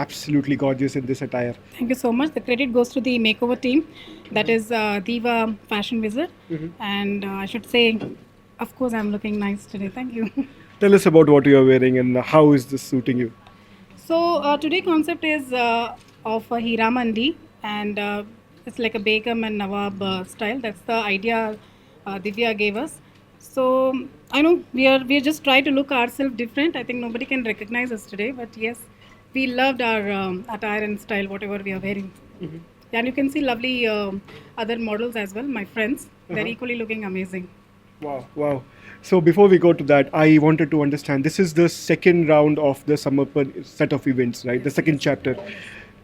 absolutely gorgeous in this attire. Thank you so much. The credit goes to the makeover team, that is Diva Fashion Wizard. And I should say, of course, I'm looking nice today. Thank you. Tell us about what you are wearing and how is this suiting you? So today concept is of a Hira Mandi, and it's like a Begum and Nawab style. That's the idea Divya gave us. So I know we are just trying to look ourselves different. I think nobody can recognize us today, but yes, we loved our attire and style, whatever we are wearing. And you can see lovely other models as well, my friends. They're equally looking amazing. Wow, wow. So before we go to that, I wanted to understand this is the second round of the Samarpan set of events, right? The second chapter.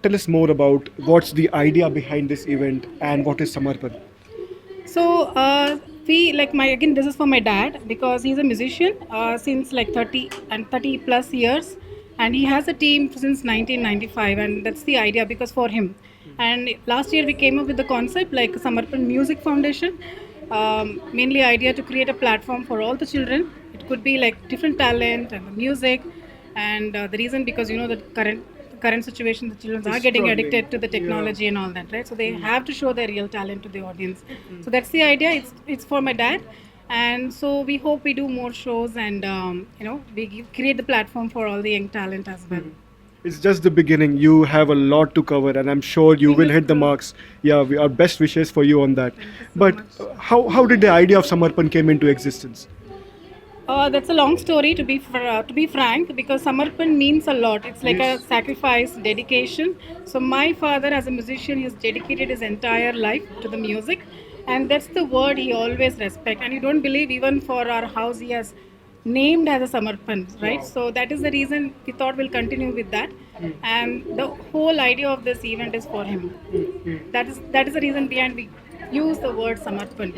Tell us more about what's the idea behind this event and what is Samarpan. So we like my again this is for my dad because he's a musician since like 30 and 30 plus years, and he has a team since 1995, and that's the idea because for him. And last year we came up with the concept like Samarpan Music Foundation, mainly idea to create a platform for all the children. It could be like different talent and the music, and the reason because you know the current situation the children are getting Struggling. addicted to the technology and all that, right? So they have to show their real talent to the audience. So that's the idea. It's for my dad, and so we hope we do more shows and create the platform for all the young talent as well. It's just the beginning. You have a lot to cover, and I'm sure you will hit the marks. Yeah, our best wishes for you on that. But how did the idea of Samarpan came into existence? That's a long story to be frank, because Samarpan means a lot. It's like Yes. a sacrifice, dedication. So my father, as a musician, has dedicated his entire life to the music, and that's the word he always respect. And you don't believe even for our house he has named as a Samarpan, right? Wow. So that is the reason we thought we'll continue with that, and the whole idea of this event is for him. That is the reason behind we use the word Samarpan.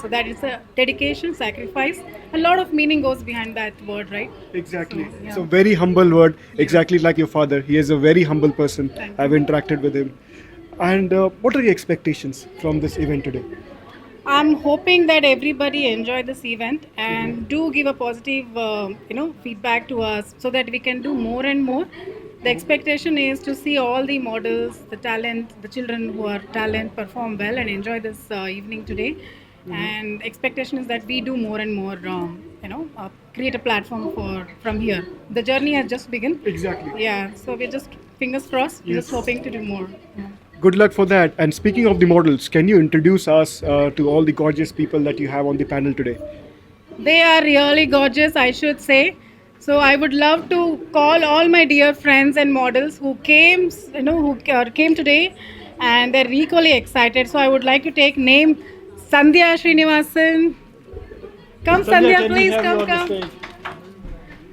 So that is a dedication, sacrifice. A lot of meaning goes behind that word, right? Exactly. So, yeah. So very humble word, exactly like your father. He is a very humble person. Thank I've interacted with him. And what are your expectations from this event today? I'm hoping that everybody enjoy this event and do give a positive, feedback to us so that we can do more and more. The expectation is to see all the models, the talent, the children who are talent perform well and enjoy this evening today. And expectation is that we do more and more, create a platform for from here. The journey has just begun. Exactly. Yeah, so we're just fingers crossed. We're just Yes. hoping to do more. Yeah. Good luck for that. And speaking of the models, can you introduce us to all the gorgeous people that you have on the panel today? They are really gorgeous, I should say. So I would love to call all my dear friends and models who came, came today, and they're equally excited. So I would like to take name Sandhya Srinivasan. Come, Sandhya, please come.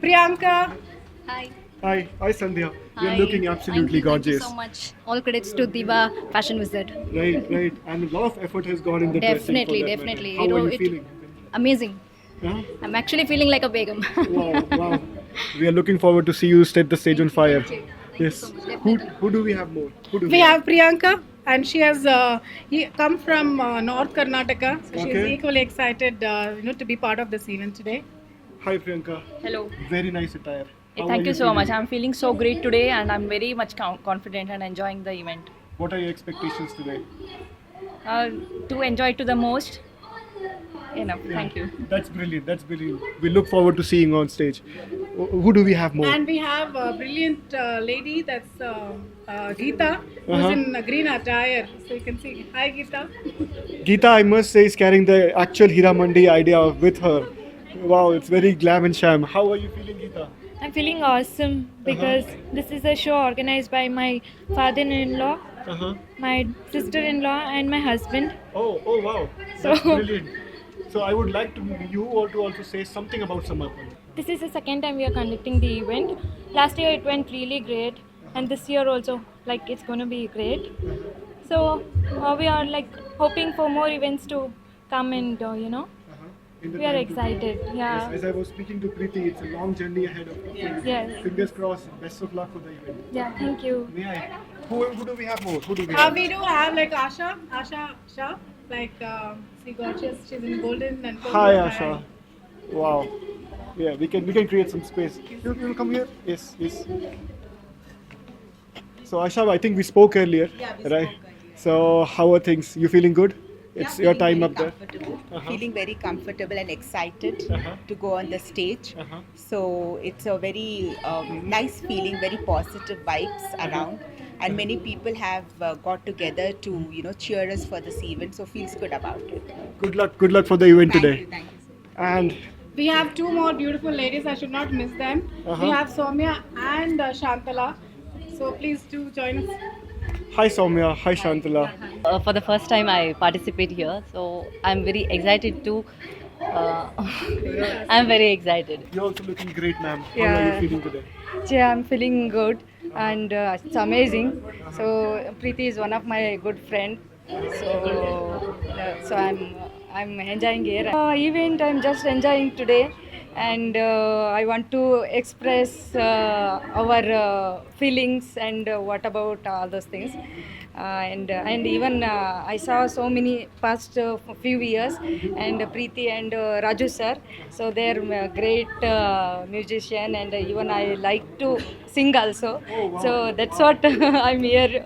Priyanka. Hi. Hi, Sandhya. You're Hi. looking absolutely gorgeous. Thank you so much. All credits to Diva Fashion Wizard. Right. And a lot of effort has gone in the dressing for Definitely, that definitely. matter. How are you feeling? Amazing. Huh? I'm actually feeling like a Begum. Wow. We are looking forward to see you set the stage on fire. Thank you Yes. so much. Who do we have more? Who do We have Priyanka, and she has come from North Karnataka. So she's Okay. equally excited, to be part of this event today. Hi, Priyanka. Hello. Very nice attire. How Thank are you so feeling? much. I'm feeling so great today and I'm very much confident and enjoying the event. What are your expectations today? To enjoy it to the most. Enough. Thank you. That's brilliant. We look forward to seeing you on stage. Who do we have more? And we have a brilliant lady, that's Geeta, who's Uh-huh. in green attire. So you can see. Hi, Geeta. Geeta, I must say, is carrying the actual Hira Mandi idea with her. Wow, it's very glam and sham. How are you feeling, Geeta? I'm feeling awesome because this is a show organized by my father-in-law, Uh-huh. my sister-in-law, and my husband. Oh, wow. That's So- brilliant. So I would like you all to also say something about Samarpan. This is the second time we are conducting the event. Last year it went really great, and this year also, like, it's going to be great. So we are like hoping for more events to come and In the we are time to come. excited. Yes, Yeah. as I was speaking to Preeti, it's a long journey ahead of us. Yes. Fingers crossed. Best of luck for the event. Yeah. Thank you. May I? Who do we have more? Who do we have? We do have like Asha Shah, like she gorgeous. She's in golden and purple Hi, attire. Asha. Wow. Yeah, we can create some space. You come here? Yes. So Asha, I think we spoke earlier, right? So how are things? You feeling good? It's your time up there. Feeling very comfortable and excited to go on the stage. So it's a very nice feeling, very positive vibes around, and many people have got together to cheer us for this event. So feels good about it. Good luck. Good luck for the event Thank today. you, thank you so much. And We have two more beautiful ladies. I should not miss them. We have Soumya and Shantala. So please do join us. hi Soumya, hi Shantala. For the first time I participate here, so I'm very excited to. I'm very excited. You're also looking great, ma'am. How are Yeah. you feeling today? Yeah, I'm feeling good and it's amazing. So Preeti is one of my good friend. So I'm enjoying here. Event I'm just enjoying today, and I want to express our feelings and what about all those things. And even I saw so many past few years, and Preeti and Raju sir, so they're great musician, and even I like to sing also. So that's what I'm here.